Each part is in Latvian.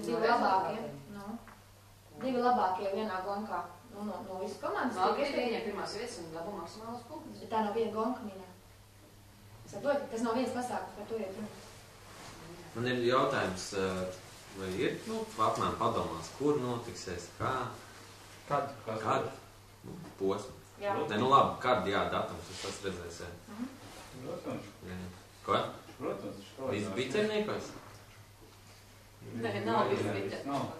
divi labākie. Divi labākie vienā gonkā. No visas komandas. Labi, viņiem pirmās vietas un dabū maksimālos punktus. Tā nav viena gonka mīnā. Saproti, tas nav viens pasākums, par to iet runa. Man ir jautājums, vai ir, apmēram padomās, kur notiksies, kā? Kad? Posmu. Jā. Labi, kad, datums, tas pats redzēsiet. Protams. Ko? Protams. Viss bicerniekos? Nē, nav viss bicerniekos.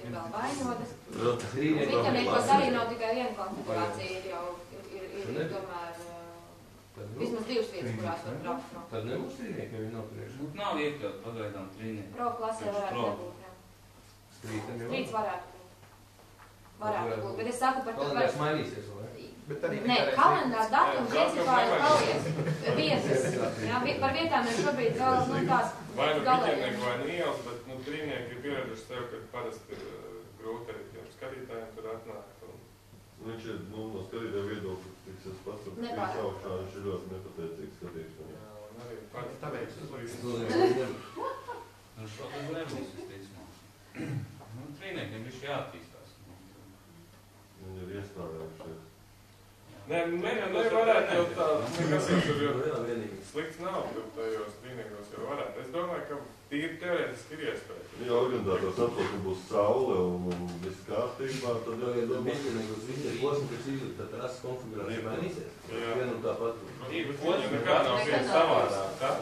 Ir vēl vainodas. Bicerniekos arī nav tikai viena konfigurācija, ir tomēr vismaz divas vietas, kurās var braukt. Tad nebūs trīnieki, ja viņi nav priekšā? Nav iekļaut pagaidām trīnieki. Pro klasē varētu nebūt, jā. Strīts varētu būt. Bet es saku par to, kalendārs mainīsies, vai? Nē, kalendārs datums principā ir palies vietas. Par vietām ir šobrīd vēl tās vai biķernieki vai ielas, bet trīnieki ir pieraduši sev, ka parasti ir grūti arī tiem skatītājiem tur atnākt. Viņš ir, no skatītāja viedokļa, tiks es pats tur priekš augšā, viņš ir ļoti nepateicīgs skatīšanai. Jā, un arī pats tāpēc Šobrīd nebūs, es teicinu. Trīniekiem viņš jāattīstās. Viņi ir iestāvējušies. Nē, varētu jau tā, nekas jau tur slikts nav, tur tajos trīniekos jau varētu. Es domāju, ka tīri teorētiski ir iespēja. Ja organizātors saprot, ka būs saule un viss kārtībā, tad jau ir biķerniekos visi posmi, kas izlikt, tad rases konfigurācija mainīsies. Vienu un tāpat. Divi posmi nekā nav viens savādāk, tas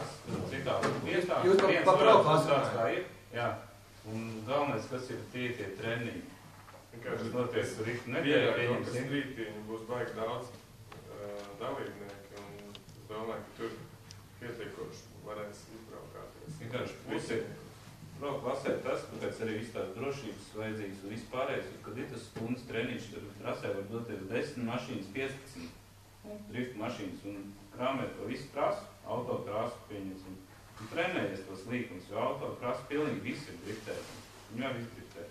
citādi vietā. Jūs pa tāds kā ir, jā. Un galvenais, kas ir tie treniņi. Vienkārši notiek rīt nepieļauj, ka strītīņi būs baigi daudz dalībnieki, un es domāju, ka tur pietiekoši varēs izbraukāties. Vienkārši pusi pro klasē tas, kāpēc arī viss tās drošības vajadzīgas un vispārējais, kad ir tas stundas treniņš, tad trasē var doties 10 mašīnas, 15 driftu mašīnas un krāmēt to visu trasu, autotrasu pieņems un trenējies tos līkums, jo autotrasu pilnīgi visi ir driftēt. Viņi jau viss driftē.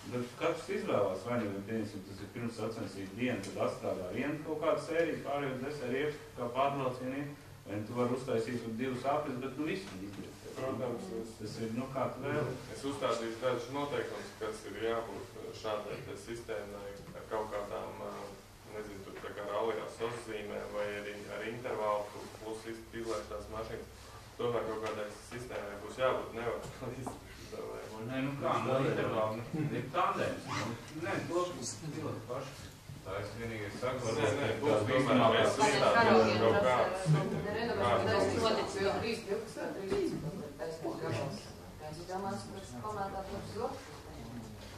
Bet katrs izvēlās, vai nu, pieņemsim, tas ir pirms sacensību diena, tad atstrādā vienu kaut kādu sēriju, pārējos 10 riepus, kā pārbraucienī, vai tu vari uztaisīt par 2 aplis, bet visi izdarīt. Protams, tas ir, kā tu vēl. Es uzstādīšu dažus noteikumus, kas ir jābūt šādai sistēmai ar kaut kādām, nezinu, tur tā kā rallījās uzzīmēm vai arī ar intervālu plus izlaištās mašīnas. Tomēr kaut kādai sistēmai būs jābūt nevar izdarīt. Nē, kā, no intervālu, ir tandēms. Nē, blokus pilot paši. Tā es vienīgais saku, varbūt būs īstenībā mēs uzstādīšu kaut kāds.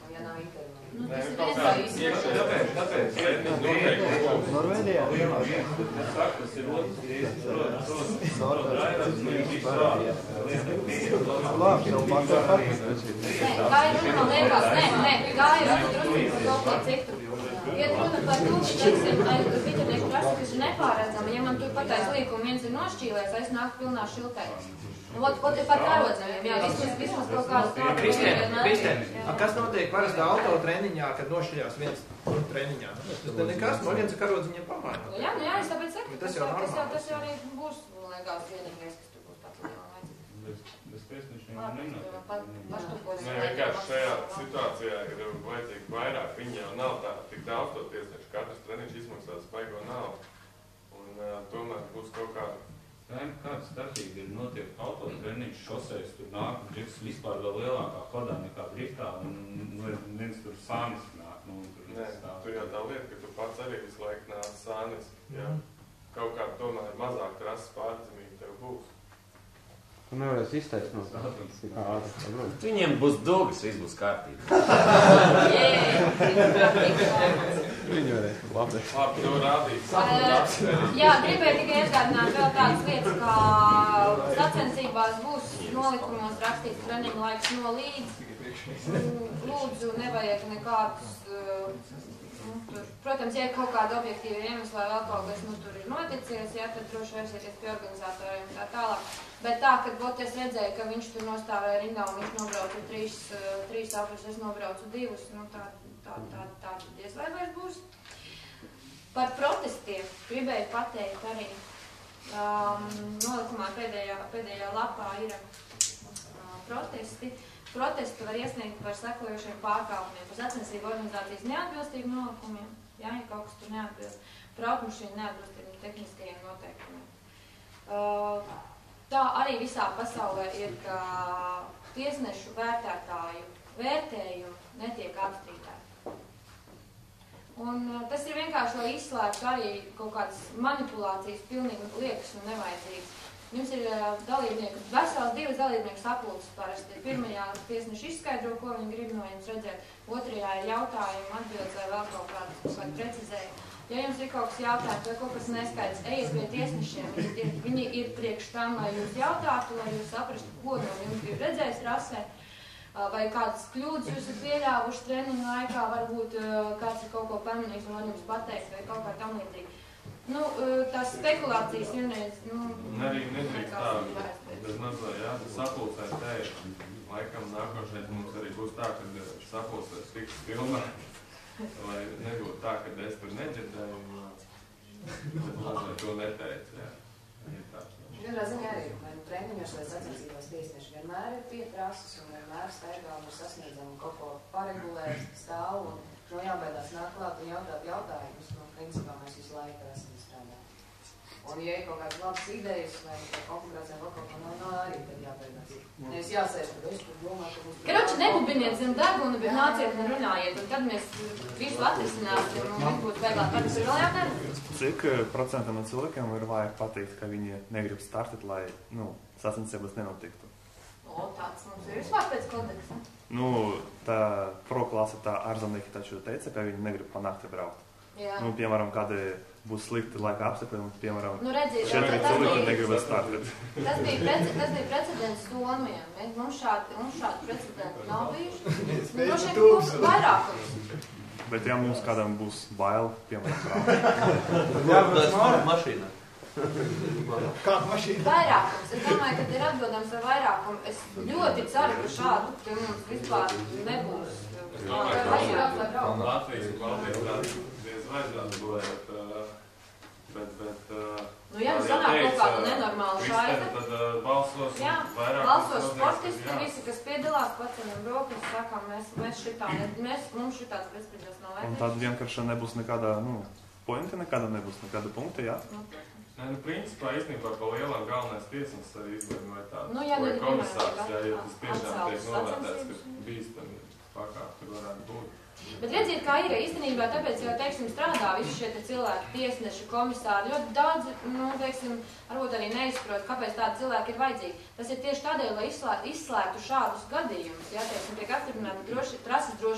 Ja nav intervālu. Tāpēc Norvēģijā? Es saku, tas ir otrs Labi, nav pārāk Gāja runa liekas, gāja runa drusku par kaut ko citu. Iet runa par to, ka, teiksim, biķernieku trasa, kas ir nepārredzama, ja man tur patais līkuma viens ir nošķīlēs, es nāku pilnā šiltē. Pat ir par karodzemiem, jā, vismaz kaut kādas tādas. Kristēn, kas notiek parastā auto treniņā, kad nošķiļās viens treniņā? Tas nekas, no viens karodziņiem pamaina. Jā, es tāpēc saku, tas jau arī būs, liekas, vienīgais, kas tur būs pats lielākais. Bez pēcnišiem nenotiek. Nē, vienkārši šajā situācijā ir vajadzīgi vairāk. Viņi jau nav tā tik daudz to tiesneši. Katrs treniņš izmaksās baigo naudu. Un tomēr būs kaut kāda. Kāda starpība ir notiek autotreniņš šoseis, tur nāk drifts vispār vēl lielākā kodā nekā driftā, un viens tur sānis nāk. Nē, tur jau tā lieta, ka tu pats arī visu laiku nāc sānis. Kaut kā tomēr mazāk trases pārdzimība tev būs. Tu nevarēsi iztaisnot. Viņiem būs dugas, viss būs kārtībā. Viņi varēs labi. Labi, tu rādīsi. Jā, gribēju tikai atgādināt vēl tādas lietas, kā sacensībās būs nolikumos rakstīts treniņu laiks no līdz. Lūdzu, nevajag nekādus, protams, ja ir kaut kāda objektīva iemesla vai vēl kaut kas, tur ir noticies, jā, tad droši vērsieties pie organizatoriem un tā tālāk. Bet tā, kad es redzēju, ka viņš tur nostāvēja rindā un viņš nobrauca trīs apļus, es nobraucu 2, tā diez vai vairs būs. Par protestiem gribēju pateikt arī. Nolikumā pēdējā lapā ir protesti. protestu var iesniegt par sekojošiem pārkāpumiem, par sacensību organizācijas neatbilstību nolikumiem, ja kaut kas tur neatbilst, par automašīnu neatbilstību tehniskajiem noteikumiem. Tā arī visā pasaulē ir, ka tiesnešu vērtētāju vērtējumi netiek apstrīdēti. Un tas ir vienkārši, lai izslēgtu arī kaut kādas manipulācijas pilnīgi liekas un nevajadzīgas. Jums ir dalībnieki, vesels 2 dalībnieku sapulces parasti. Pirmajā tiesneši izskaidro, ko viņi grib no jums redzēt. Otrajā ir jautājumi, atbildes vai vēl kaut kādu precizējumu. Ja jums ir kaut kas jautājums vai kaut kas neskaidrs, ejiet pie tiesnešiem. Viņi ir priekš tam, lai jūs jautātu, lai jūs saprastu, ko no jums grib redzējis rasē. Vai kādas kļūdas jūs esat pieļāvuši treniņu laikā, varbūt kāds ir kaut ko pamanījis un var jums pateikt vai kaut kā tam līdzīgi. Nu, tās spekulācijas vienreiz, Arī nedrīkst tā, bez mazliet, jā, sapulcēt tēju. Laikam nākošais mums arī būs tā, ka sapulcēs tiks filmēt, lai nebūtu tā, ka es tur nedzirdēju, bet mazliet to neteicu, jā. Katrā ziņā arī, vai nu treniņos vai sacensībās tiesneši vienmēr ir pie trases un vienmēr staigā un sasniedzam kaut ko paregulēt, stāv un no jābaidās nāk klāt un jautāt jautājumus, un principā mēs visu laiku esam strādāt. Un ja ir kaut kādas labas idejas vai konfigurācijā vēl kaut ko nav arī, tad jābaidās. Nevis jāsēž, tad es tur domāju, ka būs... Karoči, nebubiniet zem deguna, bet nāciet un runājiet, un tad mēs visu atrisināsim un viss būtu vieglāk. Tad ir vēl jautājums? Cik procentam no cilvēkiem ir vajag pateikt, ka viņi negrib startēt, lai, sacensības nenotiktu? Tāds mums ir vispār pēc kodeksa. Tā proklase, tā ārzemnieki taču teica, ka viņi negrib pa nakti braukt. Jā. Piemēram, kad būs slikti laika apstākļi, piemēram, redziet, 4 cilvēki negrib startēt. Tas bija precedents Somijā. Mums šādi precedenti nav bijuši. Droši vien būs vairākums. Bet ja mums kādam būs bail, piemēram, braukt. Jā, mašīna. Kāda mašīna? Vairākums. Es domāju, ka ir atbildams ar vairākumu. Es ļoti ceru, ka šādu mums vispār nebūs. Latvijas valdības diez vajadzētu būt, bet ja nu sanāk kaut kādu nenormālu šaidu, tad balsos vairāk. Balsos sportisti, visi, kas piedalās, paceļam brokas, sakām, mums šitāds bezpēdējās nav vajag. Un tad vienkārši nebūs nekāda, pointa, nekāda punkta, jā? Principā, īstenībā, pa lielām galvenais tiesnes arī izlēma vai tādu. Vai komisārs, ja tas tiešām tiek novērtēts, ka bīstami pakāpti varētu būt. Bet redziet, kā ir īstenībā, tāpēc jau, strādā visi šie cilvēki, tiesneši, komisāri, ļoti daudz, varbūt arī neizprot, kāpēc tādi cilvēki ir vajadzīgi. Tas ir tieši tādēļ, lai izslēgtu šādus gadījumus, tiek apstiprināti trases drošības